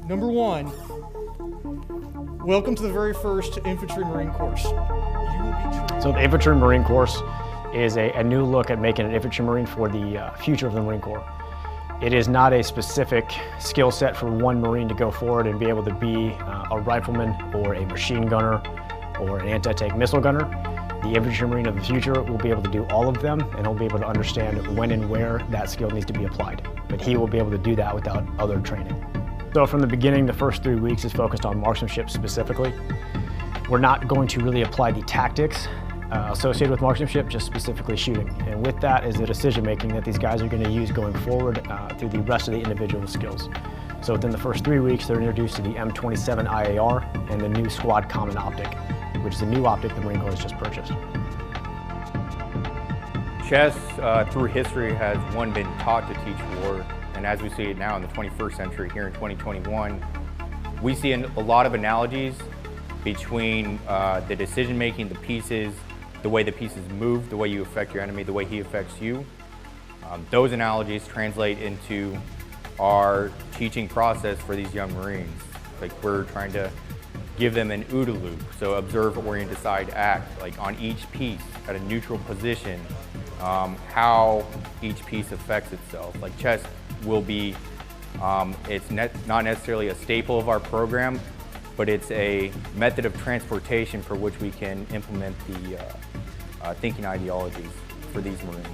Number one, welcome to the very first Infantry Marine Course. So the Infantry Marine Course is a new look at making an infantry marine for the future of the Marine Corps. It is not a specific skill set for one Marine to go forward and be able to be a rifleman or a machine gunner or an anti-tank missile gunner. The Infantry Marine of the future will be able to do all of them, and he'll be able to understand when and where that skill needs to be applied. But he will be able to do that without other training. So from the beginning, the first 3 weeks is focused on marksmanship specifically. We're not going to really apply the tactics associated with marksmanship, just specifically shooting. And with that is the decision making that these guys are going to use going forward through the rest of the individual skills. So within the first 3 weeks, they're introduced to the M27 IAR and the new Squad Common Optic, which is a new optic the Marine Corps has just purchased. Chess, through history, has been taught to teach war, and as we see it now in the 21st century, here in 2021, we see a lot of analogies between the decision-making, the pieces, the way the pieces move, the way you affect your enemy, the way he affects you. Those analogies translate into our teaching process for these young Marines. Like, we're trying to give them an OODA loop, so observe, orient, decide, act, like on each piece at a neutral position, how each piece affects itself. Like chess will be, it's not necessarily a staple of our program, but it's a method of transportation for which we can implement the thinking ideologies for these Marines.